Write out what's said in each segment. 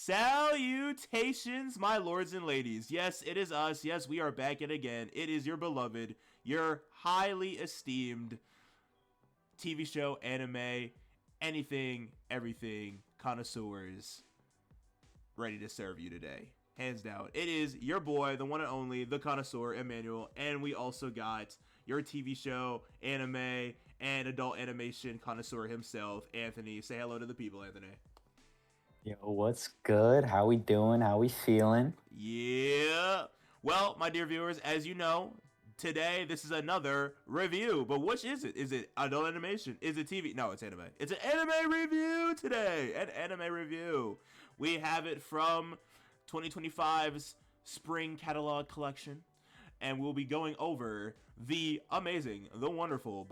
Salutations, my lords and ladies. Yes, it is us. Yes, we are back at again. It is your beloved, your highly esteemed TV show, anime, anything, everything, connoisseurs, ready to serve you today. Hands down. It is your boy, the one and only, the connoisseur, Emmanuel, and we also got your TV show, anime, and adult animation connoisseur himself, Anthony. Say hello to the people, Anthony. Yo, what's good? How we doing? How we feeling? Yeah. Well, my dear viewers, as you know, today this is another review. But which is it? Is it adult animation? Is it TV? No, it's anime. It's an anime review today. An anime review. We have it from 2025's spring catalog collection. And we'll be going over the amazing, the wonderful,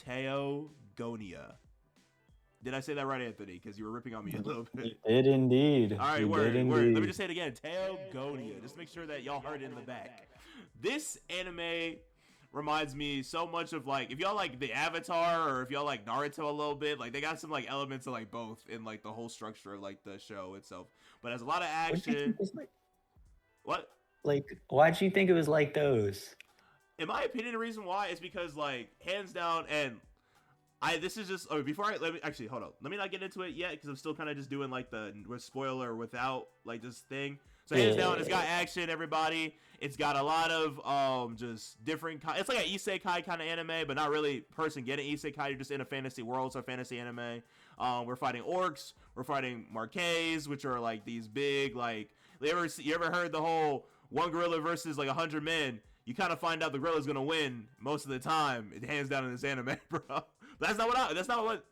Teogonia. Did I say that right, Anthony? Because you were ripping on me a little bit. You did indeed. All right, you word. Did Let indeed. me just say it again. Teogonia. Just make sure that y'all heard it in the back. This anime reminds me so much of, like, if y'all like the Avatar or if y'all like Naruto a little bit, like they got some like elements of like both in like the whole structure of like the show itself. But it has a lot of action. What? Like, why'd you think it was like those? In my opinion, the reason why is because, like, hands down, and this is just, before let me actually hold up. Let me not get into it yet because I'm still kind of just doing like the with spoiler without like this thing. So hands down, it's got action, everybody. It's got a lot of just different. It's like an isekai kind of anime, but not really person getting isekai. You're just in a fantasy world, so fantasy anime. We're fighting orcs. We're fighting marquets, which are like these big like. You ever heard the whole one gorilla versus like 100 men? You kind of find out the gorilla's gonna win most of the time. It hands down in this anime, bro. That's not what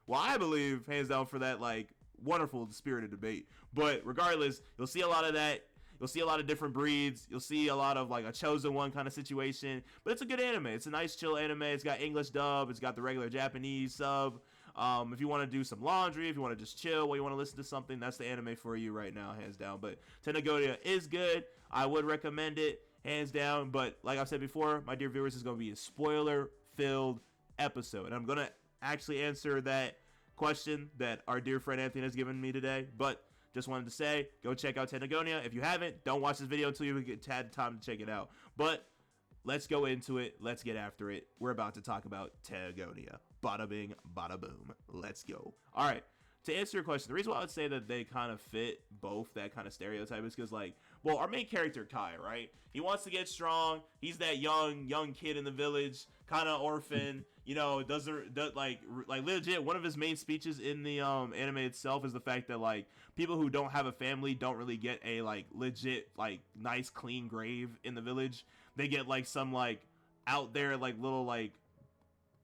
I believe, hands down, for that like wonderful spirited debate. But regardless, you'll see a lot of that. You'll see a lot of different breeds. You'll see a lot of like a chosen one kind of situation. But it's a good anime. It's a nice chill anime. It's got English dub. It's got the regular Japanese sub. If you want to do some laundry, if you want to just chill while you want to listen to something, that's the anime for you right now, hands down. But Teogonia is good. I would recommend it, hands down. But like I said before, my dear viewers, is going to be a spoiler-filled episode. And I'm going to actually answer that question that our dear friend Anthony has given me today. But just wanted to say, go check out Teogonia. If you haven't, don't watch this video until you get had time to check it out. But let's go into it. Let's get after it. We're about to talk about Teogonia. Bada bing, bada boom. Let's go. All right. To answer your question, the reason why I would say that they kind of fit both that kind of stereotype is because, like, well, our main character, Kai, right? He wants to get strong. He's that young kid in the village, kind of orphan, you know, does like legit. One of his main speeches in the anime itself is the fact that, like, people who don't have a family don't really get a, like, legit, like, nice, clean grave in the village. They get, like, some, like, out there, like, little, like,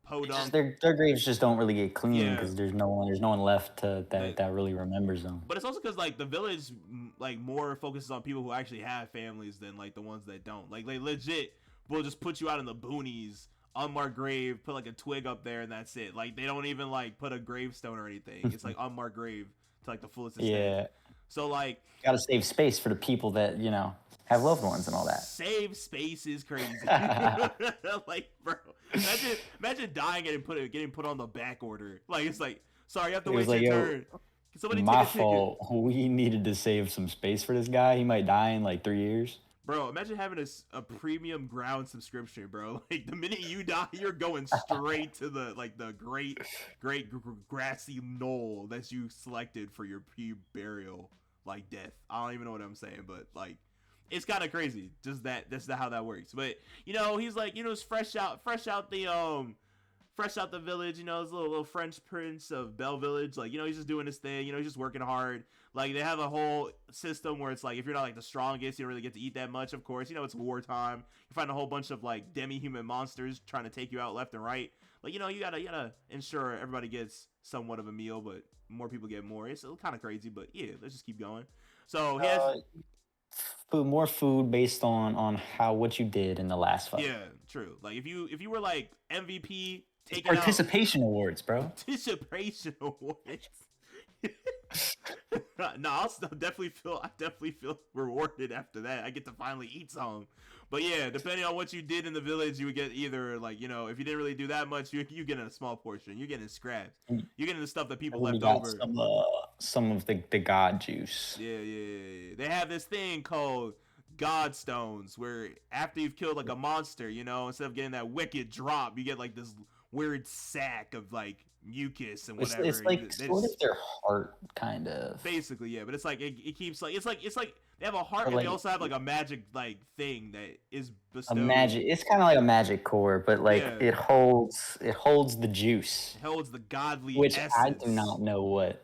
podunk. Their graves just don't really get clean because there's no one left that really remembers them. But it's also because like the village like more focuses on people who actually have families than like the ones that don't. Like they legit will just put you out in the boonies, unmarked grave, put like a twig up there, and that's it. Like they don't even like put a gravestone or anything. It's like unmarked grave to like the fullest extent. Yeah. So like, gotta save space for the people that have loved ones and all that. Save space is crazy. Like, bro, imagine dying and getting put on the back order. Like it's like, sorry, you have to wait your turn. Can somebody my take a fault. Ticket? We needed to save some space for this guy. He might die in like 3 years. Bro, imagine having a premium ground subscription, bro. Like the minute you die, you're going straight to the great grassy knoll that you selected for your burial, like death. I don't even know what I'm saying, but like it's kind of crazy. Just that's how that works. But you know, he's like, you know, it's fresh out the village, you know, his little French prince of Belle Village. Like, you know, he's just doing his thing, you know, he's just working hard. Like, they have a whole system where it's like, if you're not like the strongest, you don't really get to eat that much, of course. You know, it's wartime. You find a whole bunch of like demi-human monsters trying to take you out left and right. Like, you know, you gotta ensure everybody gets somewhat of a meal, but more people get more. It's kind of crazy, but yeah, let's just keep going. So he has more food based on what you did in the last fight. Yeah, true. Like if you were like MVP. Participation awards, bro. Participation awards. No, I definitely feel rewarded after that. I get to finally eat some. But yeah, depending on what you did in the village, you would get either like if you didn't really do that much, you get a small portion. You're getting scraps. You're getting the stuff that people Everybody left got over. some of the god juice. Yeah. They have this thing called God Stones, where after you've killed like a monster, instead of getting that wicked drop, you get like this weird sack of like mucus and It's whatever. like They sort of just their heart, kind of. basically, yeah, but it's like it keeps like it's like they have a heart But and they like also have like a magic like thing that is a bestowed. magic, it's kind of like a magic core, but like Yeah, it holds the juice, it holds the godly which I do essence. not know what.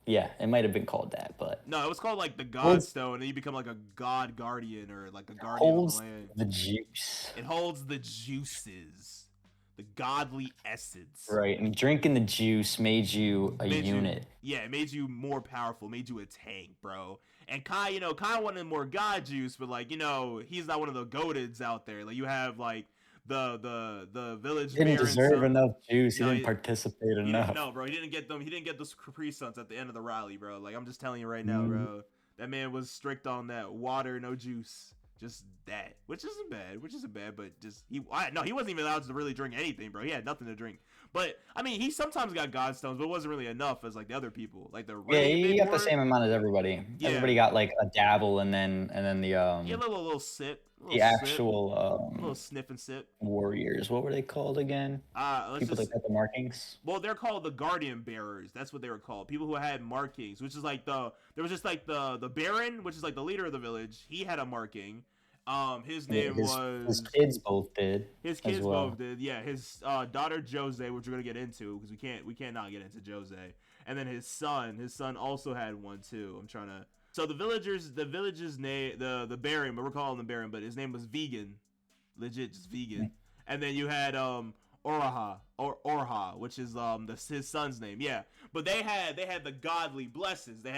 Yeah, it might have been called that, but No, it was called like the God holds Stone, and you become like a god guardian or like a guardian of the holds land. the juice. It holds the juices, the godly essence. Right, and drinking the juice made you a Made you, unit. yeah, it made you more powerful, made you a tank, bro. And Kai, Kai wanted more god juice, but like, he's not one of the goateds out there. Like you have like the village Didn't baron deserve son. enough juice. He No, didn't participate he didn't. enough. No, bro, he didn't get them. He didn't get those Capri Suns at the end of the rally, bro. Like I'm just telling you right now, Mm, bro. That man was strict on that water, no juice, just that, which isn't bad. But just no, he wasn't even allowed to really drink anything, bro. He had nothing to drink. But I mean, he sometimes got godstones, but it wasn't really enough as like the other people, like the Yeah, really he big got the ones. same amount as everybody. Yeah, Everybody got like a dabble, and then yeah, little sip, the sip, actual little sniff and sip. warriors. What were they called again? Let's People that just got the markings. Well, they're called the guardian bearers. That's what they were called. People who had markings, which is like there was just like the baron, which is like the leader of the village. He had a marking. His Yeah, name his was kids both did his as kids both well. did. Yeah, his daughter Jose, which we're gonna get into because we can't not get into Jose. And then his son also had one too. I'm trying to. So the village's name, the baron, but we're calling him baron, but his name was Vegan, legit just vegan. And then you had Orha, which is his son's name. Yeah, but they had the godly blessings. They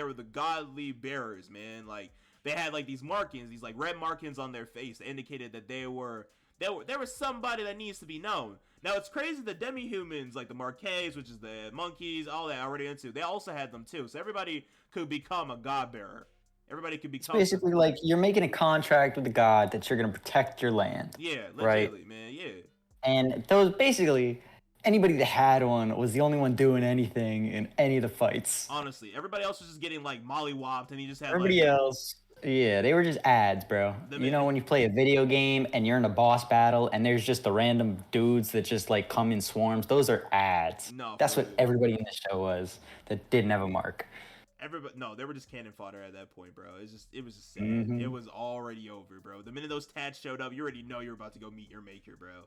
were the godly bearers, man. Like they had like these markings, these like red markings on their face that indicated that there was somebody that needs to be known. Now it's crazy the demi-humans, like the Marquets, which is the monkeys, all that already into, they also had them too. So everybody could become a god bearer. Everybody could It's become basically something. like you're making a contract with the god that you're gonna protect your land, Yeah, right? legitly, man. Yeah. And those basically anybody that had one was the only one doing anything in any of the fights. Honestly, everybody else was just getting like mollywopped, and he just had like Everybody else, yeah, they were just ads, bro. the You know when you play a video game and you're in a boss battle and there's just the random dudes that just like come in swarms? Those are ads. no for That's what real. everybody in the show was that didn't have a mark. Everybody, no, they were just cannon fodder at that point, bro. It was just sad. It Hmm. was already over, bro. The minute those tats showed up, you already know you're about to go meet your maker, bro.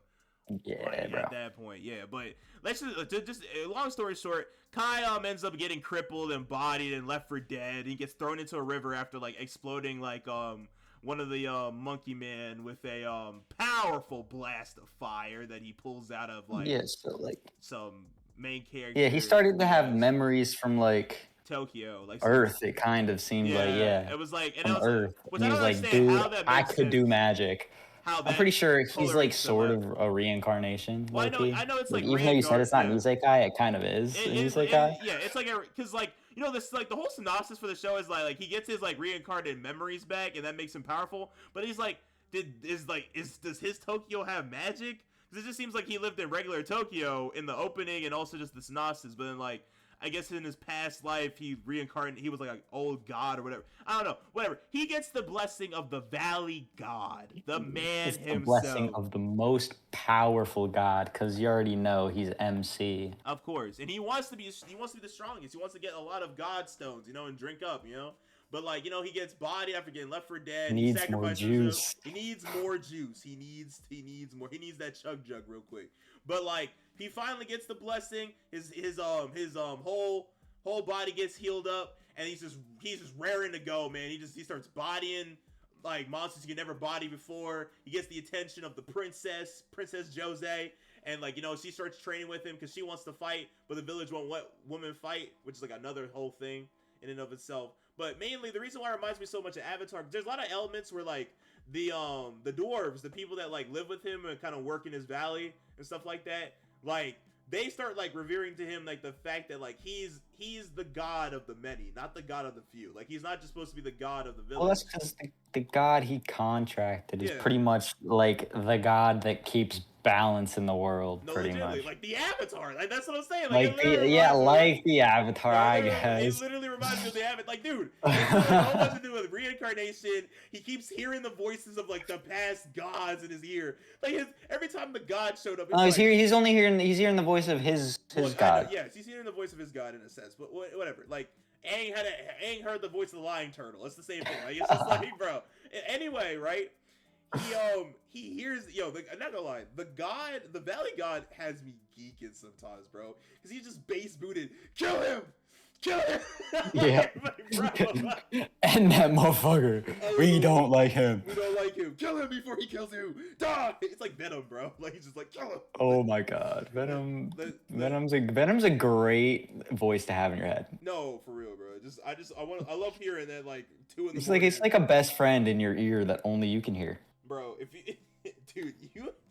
Yeah, Like bro. at that point, yeah. But let's just long story short, Kai ends up getting crippled and bodied and left for dead. He gets thrown into a river after like exploding like one of the monkey man with a powerful blast of fire that he pulls out of like Yeah, so like some main character. yeah, he started to have Yes. memories from like Tokyo, like Earth. It kind of seemed like yeah, it was like, and I from was like, Earth. which And I he don't was like, understand dude, how that I makes could do sense. magic. How I'm that pretty sure he's like correlates to sort left. of a reincarnation, Well, low key. I know it's Like like even though you said it's not yeah. Nisekoi, it kind of is a Nisekoi. Yeah, it's like because like this like the whole synopsis for the show is like he gets his like reincarnated memories back and that makes him powerful. But he's like, does his Tokyo have magic? Because it just seems like he lived in regular Tokyo in the opening and also just the synopsis. But then like I guess in his past life he reincarnated. He was like an old god or whatever. I don't know. Whatever. He gets the blessing of the Valley God, the man It's the himself. blessing of the most powerful god, because you already know he's MC. Of course, and he wants to be the strongest. He wants to get a lot of god stones, and drink up, But like, he gets bodied after getting left for dead. He Needs more sacrifices himself. juice. He needs more juice. He needs more. He needs that chug jug real quick. But like, he finally gets the blessing. His whole body gets healed up, and he's just raring to go, man. He starts bodying like monsters he could never body before. He gets the attention of the Princess Jose, and like she starts training with him because she wants to fight, but the village won't let women fight, which is like another whole thing in and of itself. But mainly the reason why it reminds me so much of Avatar, there's a lot of elements where like the dwarves, the people that like live with him and kind of work in his valley and stuff like that, like they start like revering to him like the fact that like he's the god of the many, not the god of the few. Like he's not just supposed to be the god of the village. Well, that's because the god he contracted is Yeah. pretty much like the god that keeps balance in the world, No, pretty legitimately, much. like the Avatar. Like that's what I'm saying. Like it literally yeah, reminds me like the Avatar, I it guess. literally reminds me of the Avatar. Like, dude, it's all has to do with reincarnation. He keeps hearing the voices of like the past gods in his ear. Like every time the god showed up, Oh, like, he's only hearing the voice of his god. yes, he's hearing the voice of his god in a sense, but whatever. Like Aang heard the voice of the lion turtle. It's the same thing. Like it's just like, bro. Anyway, right? He hears I'm not gonna lie, the Valley God has me geeking sometimes, bro, because he just base booted, kill him. Yeah. Like, bro, And that motherfucker, we don't like him. We don't like him. Kill him before he kills you. Die. It's like Venom, bro. Like he's just like kill him. Oh my god, Venom's a great voice to have in your head. No, for real, bro. I love hearing that like 2 in the It's morning. it's like a best friend in your ear that only you can hear. Bro, if you, dude,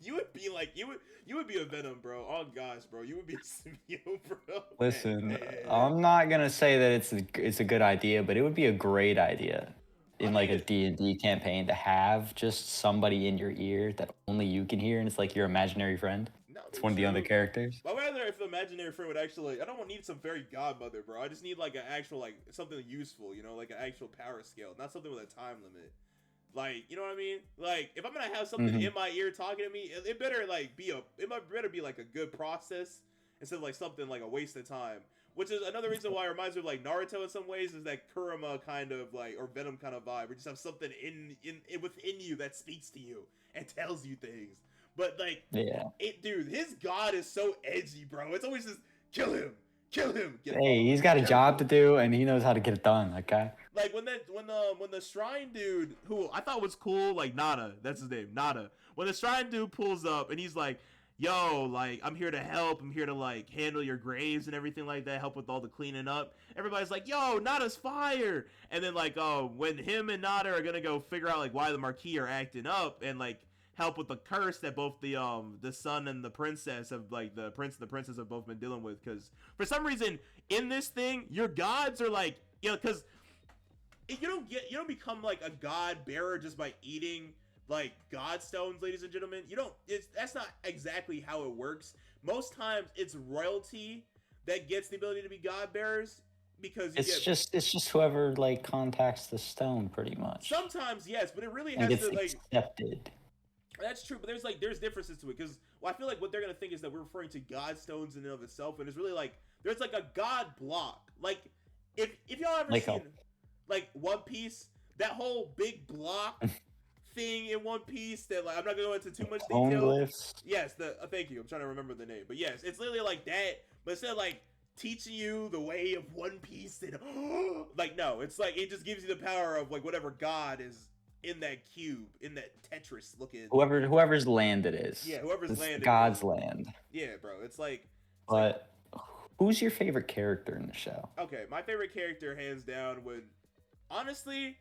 you would be like you would be a Venom, bro. Oh gosh, bro, you would be a symbiote, bro. Listen, I'm not gonna say that it's a good idea, but it would be a great idea in like a D&D campaign to have just somebody in your ear that only you can hear, and it's like your imaginary friend. It's one of the other characters. I'd rather if the imaginary friend would actually, I don't need some fairy godmother, bro. I just need like an actual like something useful, like an actual power scale, not something with a time limit. Like, you know what I mean? Like, if I'm gonna have something in my ear talking to me, it better like be like a good process instead of like something like a waste of time. Which is another reason why it reminds me of like Naruto in some ways, is that Kurama kind of like, or Venom kind of vibe, where you just have something in within you that speaks to you and tells you things. But like, dude, his god is so edgy, bro. It's always just kill him. Hey, he's got a job to do, and he knows how to get it done. Okay. Like when the shrine dude, who I thought was cool, like Nada, that's his name, Nada. When the shrine dude pulls up and he's like, "Yo, like I'm here to help. I'm here to like handle your graves and everything like that. Help with all the cleaning up." Everybody's like, "Yo, Nada's fire!" And then like, when him and Nada are gonna go figure out like why the Marquis are acting up and like help with the curse that both the son and the princess have, like the prince and the princess have both been dealing with, because for some reason in this thing your gods are like, because you don't become like a god bearer just by eating like god stones, ladies and gentlemen. That's not exactly how it works. Most times it's royalty that gets the ability to be god bearers, because it's just whoever like contacts the stone, pretty much. Sometimes yes, but it really has to like accepted. That's true, but there's differences to it, because I feel like what they're gonna think is that we're referring to god stones in and of itself, and it's really like there's like a god block. Like if y'all ever seen like One Piece, that whole big block thing in One Piece that, like, I'm not gonna go into too much detail. Glyphs. Yes, thank you. I'm trying to remember the name, but yes, it's literally like that. But instead of like teaching you the way of One Piece and like, no, it's like it just gives you the power of like whatever god is in that cube, in that Tetris looking. Whoever's land it is. Yeah, whoever's land. God's land. Yeah, bro. It's like. But who's your favorite character in the show? Okay, my favorite character, hands down, would honestly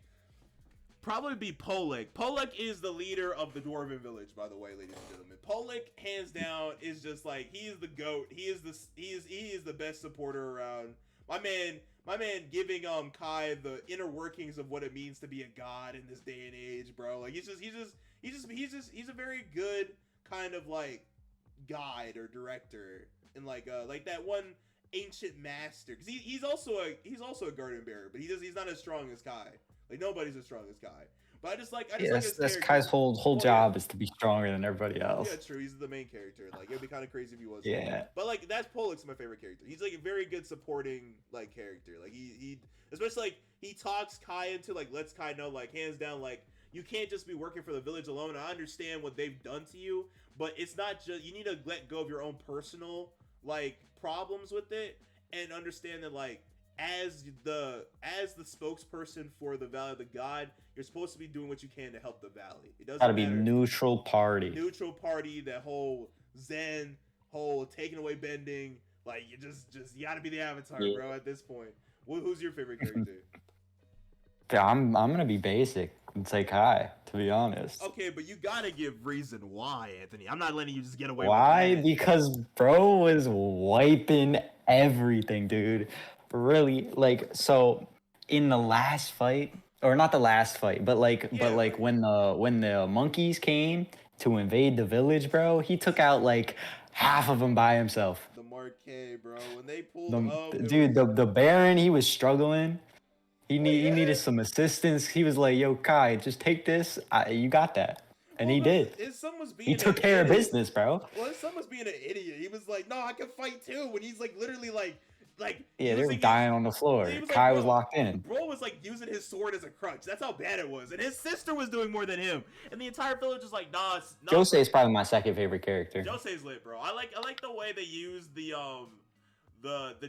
probably be Polek. Polek is the leader of the Dwarven village, by the way, ladies and gentlemen. Polek, hands down, is just like, he is the GOAT. He is the best supporter around. My man giving Kai the inner workings of what it means to be a god in this day and age, bro. Like he's a very good kind of like guide or director, and like that one ancient master, because he's also a garden bearer, but he's not as strong as Kai. Like nobody's as strong as Kai. But I just like that's Kai's whole job is to be stronger than everybody else. Yeah, true. He's the main character. Like it'd be kind of crazy if he was. Yeah. But like that's Polek's my favorite character. He's like a very good supporting like character. Like he especially like he talks Kai into like lets Kai know like hands down like you can't just be working for the village alone. I understand what they've done to you, but it's not just, you need to let go of your own personal like problems with it and understand that like as the spokesperson for the Valley of the God, you're supposed to be doing what you can to help the valley. It doesn't matter. Gotta be neutral party. Neutral party, that whole Zen, whole taking away bending. Like you you gotta be the Avatar, bro. At this point, who's your favorite character? I'm gonna be basic. I'd say Kai, to be honest. Okay, but you gotta give reason why, Anthony. I'm not letting you just get away Why? with that. Because bro was wiping everything, dude. Really, like, so in the last fight, or not the last fight, but Yeah, like when the monkeys came to invade the village, bro, he took out like half of them by himself. the Marquet, bro. When they pulled The up, it dude, was the Baron, he was struggling. well, He needed yeah. some assistance. He was like, "Yo, Kai, just take this. You got that." And Well, he no, did. his son was He being an took care of idiot. business, bro. Well, his son was being an idiot. He was like, "No, I can fight too." When he's like literally like Yeah, they were using his. dying on the floor. He was like, Kai was bro, locked in. bro was like using his sword as a crutch. That's how bad it was. And his sister was doing more than him. And the entire village was like, nah, nah. Jose is probably my second favorite character. Jose's lit, bro. I like the way they use the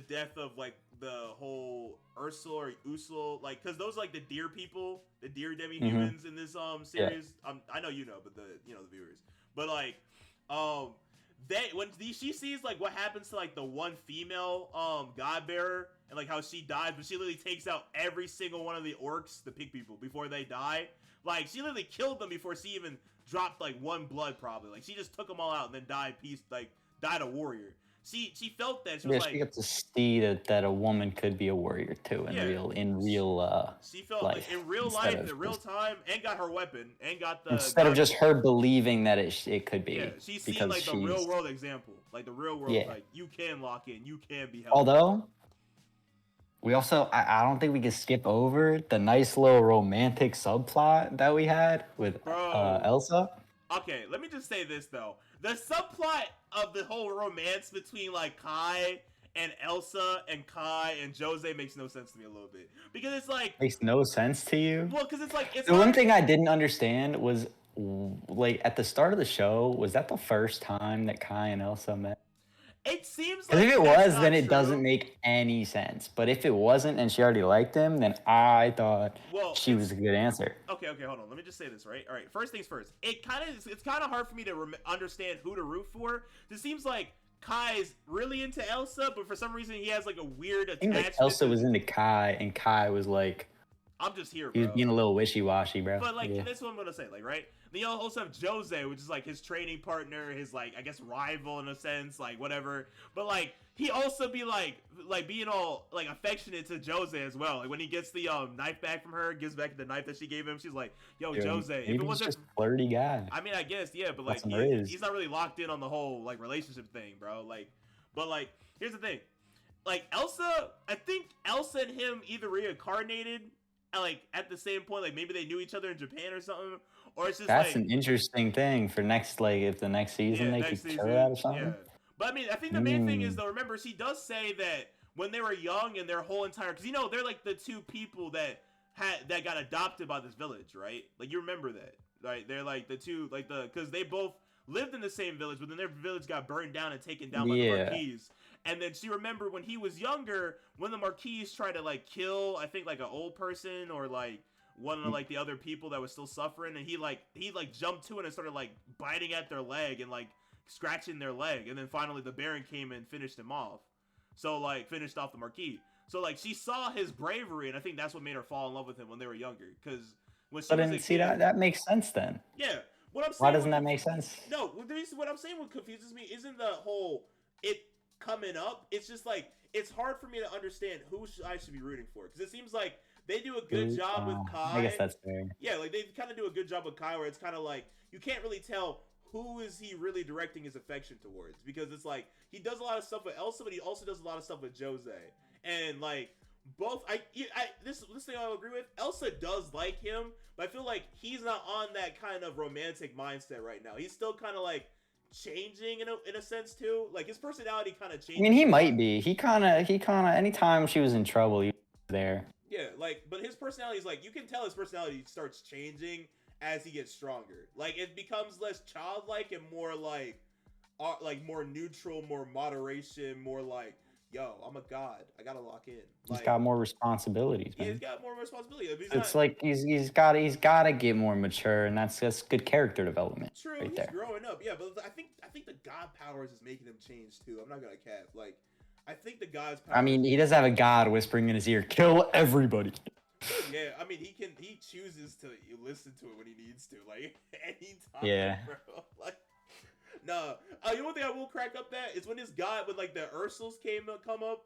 death of like the whole Ursula or Usul, like, because those are like the deer people, the deer demi-humans in this series. I know you know, but the viewers. But like she sees like what happens to like the one female god bearer and like how she dies, but she literally takes out every single one of the orcs, the pig people, before they die. Like she literally killed them before she even dropped like one blood, probably. Like she just took them all out and then died a warrior. She felt that she was like, she got to see that a woman could be a warrior too in real she felt life, like in real life, in real time, and got her weapon and got the instead of just her believing that it could be. Yeah, she's seen like the real world example, like the real world, like you can lock in, you can be helped. Although we also, I don't think we can skip over the nice little romantic subplot that we had with Elsa. Okay, let me just say this though. The subplot of the whole romance between like Kai and Elsa and Kai and Jose makes no sense to me a little bit. Because it's like... Makes no sense to you? Well, because it's like... The one thing I didn't understand was, like, at the start of the show, was that the first time that Kai and Elsa met? It seems like... If it was, then it doesn't make any sense. But if it wasn't and she already liked him, then I thought she was a good answer. Okay, hold on. Let me just say this, right? All right, first things first. It's kind of hard for me to understand who to root for. It seems like Kai's really into Elsa, but for some reason he has like a weird attachment. I think like Elsa was into Kai, and Kai was like... I'm just here, bro. He was being a little wishy-washy, bro. But like, that's what I'm gonna say, like, right? Then you also have Jose, which is like his training partner, his like, I guess, rival in a sense, like whatever. But like, he also be like being all like affectionate to Jose as well. Like when he gets the knife back from her, gives back the knife that she gave him, she's like, "Yo, Jose, if it wasn't just flirty guy." I mean, I guess, yeah, but like, he's not really locked in on the whole like relationship thing, bro. Like, but like, here's the thing, like Elsa, I think Elsa and him either reincarnated like at the same point, like maybe they knew each other in Japan or something, or it's just that's like, an interesting thing for next, like if the next season they could show that or something. Yeah. But I mean, I think the main thing is though, remember, she does say that when they were young and their whole entire, because they're like the two people that got adopted by this village, right? Like you remember that, right? They're like the two, like because they both lived in the same village, but then their village got burned down and taken down by the Marquis. And then she remembered when he was younger, when the Marquis tried to like kill, I think like an old person or like one of like the other people that was still suffering, and he jumped to it and started like biting at their leg and like scratching their leg, and then finally the Baron came and finished him off. So like finished off the Marquis. So like she saw his bravery, and I think that's what made her fall in love with him when they were younger. Because when she was a kid, that makes sense then. Yeah. What I'm saying, why doesn't that make sense? No, what I'm saying, what confuses me isn't the whole coming up. It's just like it's hard for me to understand who I should be rooting for, because it seems like they do a good job with Kai. I guess that's fair. Yeah, like they kind of do a good job with Kai, where it's kind of like you can't really tell who is he really directing his affection towards, because it's like he does a lot of stuff with Elsa, but he also does a lot of stuff with Jose, and like both. This thing I'll agree with. Elsa does like him, but I feel like he's not on that kind of romantic mindset right now. He's still kind of like changing in a sense too. Like his personality kind of changed. I mean, he might be. He kind of anytime she was in trouble, he was there. Yeah, like, but his personality is like, you can tell his personality starts changing as he gets stronger. Like it becomes less childlike and more like more neutral, more moderation, more like, yo, I'm a god, I gotta lock in. Like, he's got more responsibilities, man. Yeah, he's got more responsibility. It's like he's got to get more mature, and that's good character development. True, right he's there. growing up. Yeah, but I think the god powers is making him change too. I'm not gonna cap. Like, I think the god's powers. I mean, he does have a god whispering in his ear, "Kill everybody." Yeah, I mean, he chooses to listen to it when he needs to, like anytime, Yeah. bro. Like, no. You know one thing I will crack up at is when this guy with like the Ursals come up,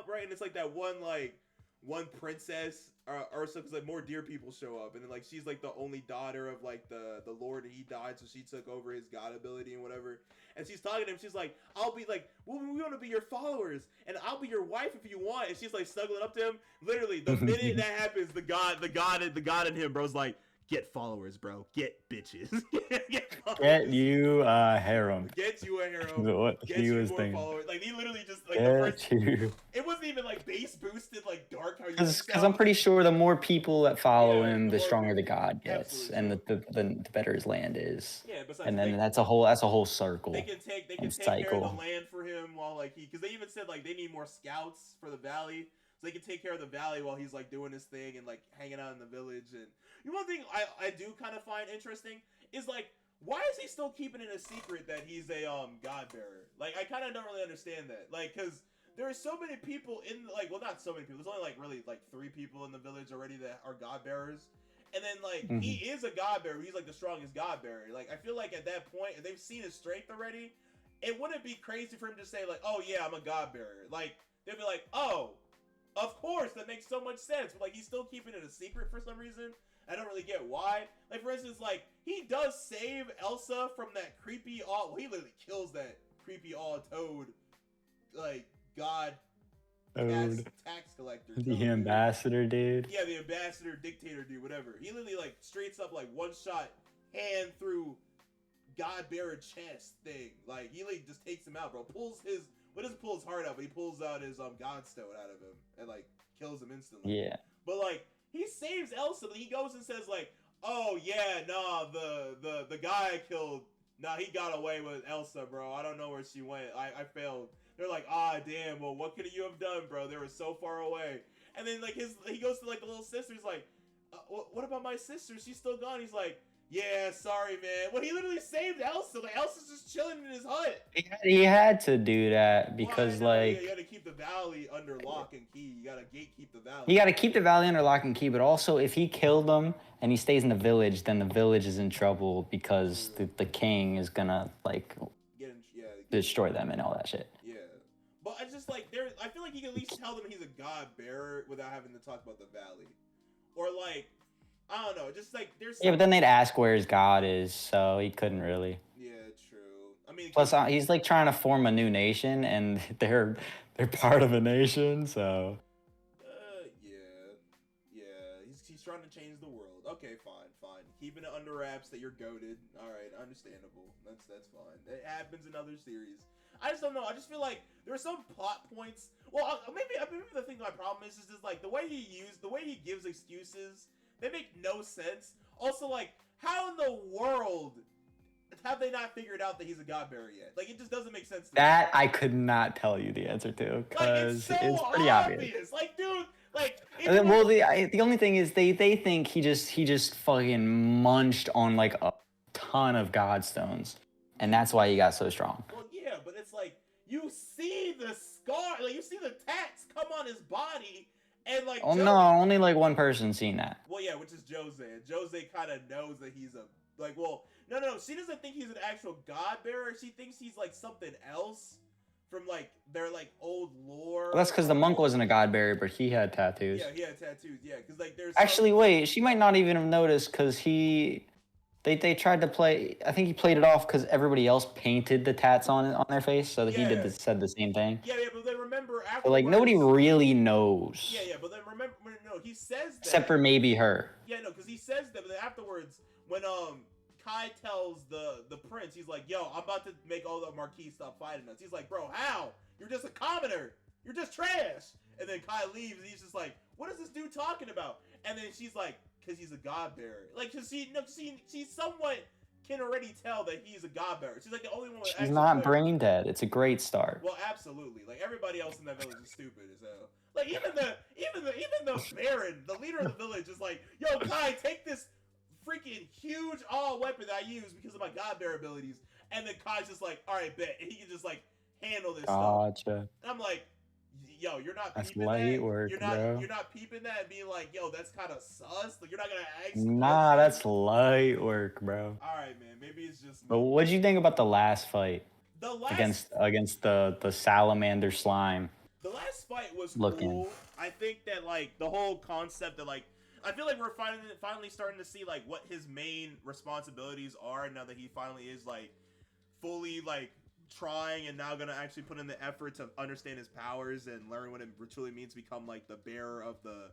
right, and it's like that one princess Ursula, because like more deer people show up, and then like she's like the only daughter of like the lord, and he died, so she took over his god ability and whatever. And she's talking to him. She's like, "I'll be like, well, we want to be your followers, and I'll be your wife if you want." And she's like snuggling up to him. Literally, the minute that happens, the god in him, bro's like, "Get followers, bro. Get bitches. Get you a harem. Get you a harem. What Get he you was more thinking. followers." Like he literally just like the first. Get you. It wasn't even like base boosted like dark how you. Because I'm pretty sure the more people that follow Yeah, him, the the more stronger the people. god gets, Absolutely. and the better his land is. Yeah, besides And then they, that's a whole circle. they can take care of cycle. the land for him while like because they even said like they need more scouts for the valley, so they can take care of the valley while he's like doing his thing and like hanging out in the village. And you know, one thing I do kind of find interesting is like, why is he still keeping it a secret that he's a god bearer? Like I kind of don't really understand that. Like because there are so many people in like, well, not so many people. There's only like really like 3 people in the village already that are god bearers. And then like he is a god bearer. He's like the strongest god bearer. Like I feel like at that point, if they've seen his strength already, it wouldn't be crazy for him to say like, "Oh yeah, I'm a god bearer." Like they'd be like, "Oh, of course, that makes so much sense." But like he's still keeping it a secret for some reason. I don't really get why. Like for instance, like he does save Elsa from that creepy well, he literally kills that creepy toad, like god tax collector. The ambassador dude. Yeah, the ambassador, dictator dude, whatever. He literally like straights up like one shot hand through god bearer chest thing. Like he like just takes him out, bro. Doesn't pull his heart out, but he pulls out his godstone out of him and like kills him instantly. Yeah. But like he saves Elsa, but he goes and says like, "Oh yeah, nah, the guy I killed, nah, he got away with Elsa, bro. I don't know where she went. I failed." They're like, "Ah, damn. Well, what could you have done, bro? They were so far away." And then like he goes to like the little sister. He's like, "What about my sister? She's still gone." He's like, "Yeah, sorry, man." Well, he literally saved Elsa. Like Elsa's just chilling in his hut. He had to do that because you gotta keep the valley under lock and key. You gotta gatekeep the valley. You got to keep the valley under lock and key, but also if he killed them and he stays in the village, then the village is in trouble because the king is gonna like destroy them and all that shit. Yeah, but I just like I feel like you can at least tell them he's a god bearer without having to talk about the valley, or like I don't know, just like there's. Yeah, but then they'd ask where his god is, so he couldn't really. Yeah, true. I mean, plus he's like trying to form a new nation, and they're part of a nation, so. Yeah. He's trying to change the world. Okay, fine. Keeping it under wraps that you're goated. All right, understandable. That's fine. It happens in other series. I just don't know. I just feel like there are some plot points. Well, maybe the thing my problem is just like the way he gives excuses. They make no sense. Also, like, how in the world have they not figured out that he's a god bearer yet? Like, it just doesn't make sense to me. I could not tell you the answer to because like, it's pretty obvious. Like, dude, like. Well, the only thing is they think he just fucking munched on like a ton of godstones, and that's why he got so strong. Well, yeah, but it's like you see the scar, like you see the tats come on his body. And like, no, only like one person seen that. Well, yeah, which is Jose. And Jose kind of knows that he's no. She doesn't think he's an actual god bearer. She thinks he's like something else from like their like old lore. Well, that's because the monk wasn't a god bearer, but he had tattoos. Yeah, he had tattoos. Yeah, because like there's. Actually, wait, she might not even have noticed because they tried to play. I think he played it off because everybody else painted the tats on their face, so that he said the same thing. Yeah, but then remember after. But like nobody really knows. Yeah, but then remember, no, he says that. Except for maybe her. Yeah, no, because he says that, but then afterwards, when Kai tells the prince, he's like, "Yo, I'm about to make all the Marquis stop fighting us." He's like, "Bro, how? You're just a commoner. You're just trash." And then Kai leaves, and he's just like, "What is this dude talking about?" And then she's like, "Because he's a god bearer." Like, cause she somewhat can already tell that he's a god bearer. She's like the only one. She's not brain dead. It's a great start. Well, absolutely. Like everybody else in that village is stupid as hell. Like even the Baron, the leader of the village, is like, "Yo, Kai, take this freaking huge weapon that I use because of my god bearer abilities." And then Kai's just like, "All right, bet," and he can just like handle this stuff. And I'm like, you're not That's peeping light that. work, bro. You're not peeping that and being like, yo, that's kind of sus. Like, you're not gonna ask Nah, questions. that's light work, bro. All right, man. Maybe it's just But me. what did you think about the last fight The last against the salamander slime the last fight was looking? cool. I think that like the whole concept that like I feel like we're finally starting to see like what his main responsibilities are now that he finally is like fully like trying and now gonna actually put in the effort to understand his powers and learn what it truly means to become like the bearer of the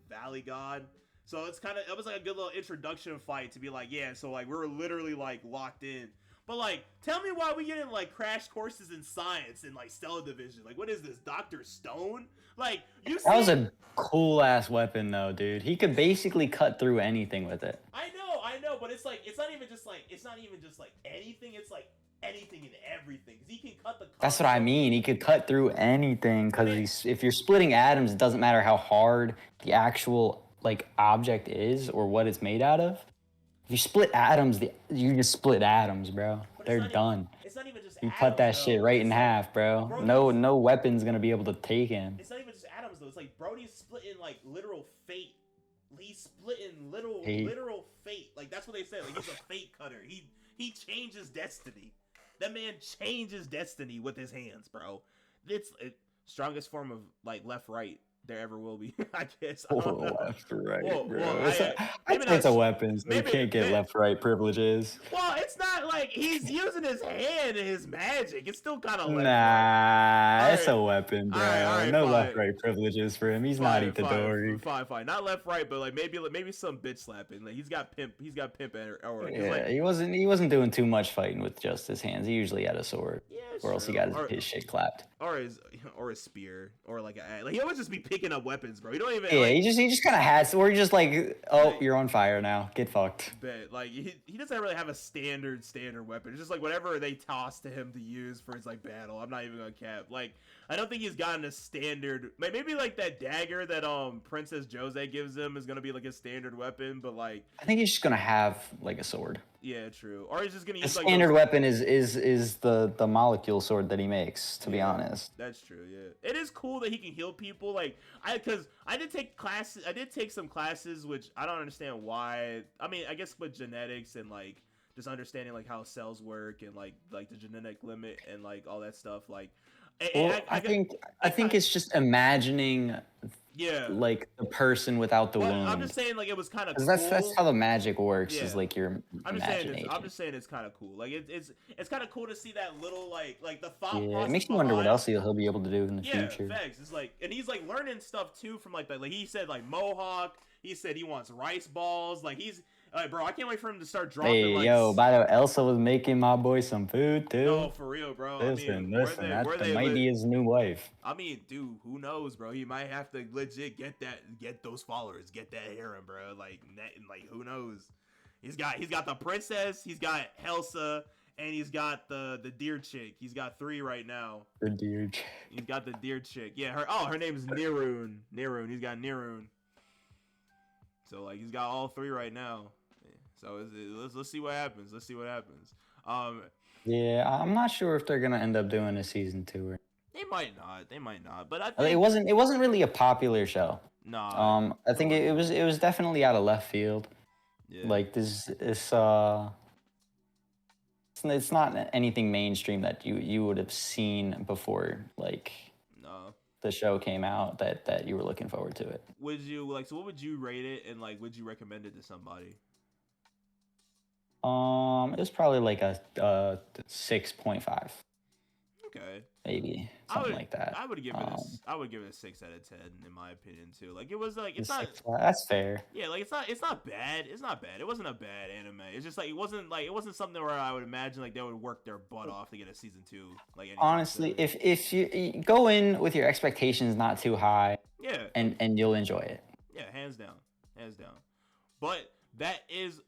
valley god. So it was like a good little introduction fight to be like, yeah, so like we're literally like locked in. But like, tell me why we getting like crash courses in science and like Stella Division. Like, what is this, Dr. Stone? Like, That was a cool ass weapon though, dude. He could basically cut through anything with it. I know, but it's like it's not even just like anything. It's like anything and everything. Cause he can cut the. That's what I mean. He could cut through anything because if you're splitting atoms, it doesn't matter how hard the actual like object is or what it's made out of. If you split atoms, you just split atoms, bro. They're done. It's not even just You atoms, cut that though. shit right in half, bro. No weapon's gonna be able to take him. It's not even just atoms though. It's like Brody's splitting like literal fate. He's splitting literal fate. Like that's what they say. Like he's a fate cutter. He changes destiny. That man changes destiny with his hands, bro. It's strongest form of like left right there ever will be. I guess. I don't know. Left right, Well, bro. maybe It's a weapon, so you can't get left right privileges. Well, it's not like he's using his hand and his magic. It's still kind of left Nah, right. It's a weapon, bro. All right, no fine. left right privileges for him. He's not Itadori. Fine. Not left right, but like maybe some bitch slapping. Like he's got pimp aura. Yeah, like, he wasn't doing too much fighting with just his hands. He usually had a sword, yeah, or else he got his shit clapped. Or his spear, or like he always just be picking up weapons, bro. You don't even. Yeah, like, he just kind of has, or he's just like, oh, you're on fire now. Get fucked. But like he doesn't really have a standard weapon. It's just like whatever they toss to him to use for his like battle. I'm not even gonna cap. Like I don't think he's gotten a standard. Maybe like that dagger that Princess Jose gives him is gonna be like a standard weapon. But like I think he's just gonna have like a sword. Yeah, true. Or he's just gonna The use like standard weapon is the molecule sword that he makes. To be honest, that's true. Yeah, it is cool that he can heal people. Like because I did take classes. I did take some classes, which I don't understand why. I mean, I guess with genetics and like just understanding like how cells work and like the genetic limit and like all that stuff. Like, I think it's just imagining. Yeah, like the person without the wound. I'm just saying, like it was kind of cool. That's how the magic works. Yeah. Is like your imagination. I'm just saying it's kind of cool. Like it's kind of cool to see that little like the thought. Yeah, it makes me wonder what else he'll be able to do in the future. Yeah, facts. It's like, and he's like learning stuff too from like he said like Mohawk. He said he wants rice balls. Like he's. Bro, I can't wait for him to start dropping. Hey, like, yo, by the way, Elsa was making my boy some food too. No, for real, bro. Listen, that might be his new wife. I mean, dude, who knows, bro? He might have to legit get those followers, get that harem, bro. Like who knows? He's got the princess, he's got Elsa, and he's got the deer chick. He's got 3 right now. The deer chick. He's got the deer chick. Yeah, her name is Nirun. He's got Nirun. So like he's got all 3 right now. So let's see what happens. Yeah, I'm not sure if they're gonna end up doing a season 2. They might not. But I think it wasn't really a popular show. No. I think it was definitely out of left field. Yeah. Like it's not anything mainstream that you would have seen before. Like the show came out that you were looking forward to it. Would you so what would you rate it, and like would you recommend it to somebody? It was probably like a 6.5. Okay. Maybe something like that. I would give it a 6 out of 10 in my opinion too. Like it was like it's not. That's fair. Yeah, like it's not bad. It's not bad. It wasn't a bad anime. It's just like it wasn't something where I would imagine like they would work their butt off to get a season 2. Like honestly, if you go in with your expectations not too high, yeah, and you'll enjoy it. Yeah, hands down. But that is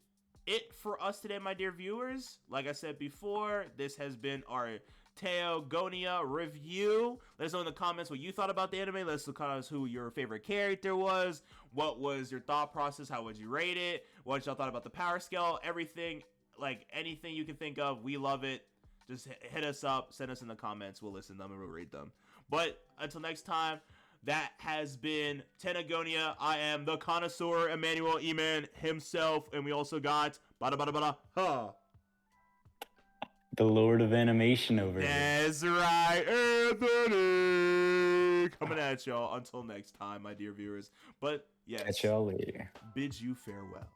it for us today, my dear viewers. Like I said before, this has been our Teogonia review. Let us know in the comments what you thought about the anime. Let us know who your favorite character was. What was your thought process? How would you rate it? What y'all thought about the power scale? Everything, like anything you can think of, we love it. just hit us up, send us in the comments. We'll listen to them and we'll read them. But until next time, that has been Teogonia. I am the Connoisseur, Emmanuel Eman himself, and we also got the Lord of Animation over here. That's right, Anthony. Coming at y'all. Until next time, my dear viewers. But yes, catch y'all later. Bid you farewell.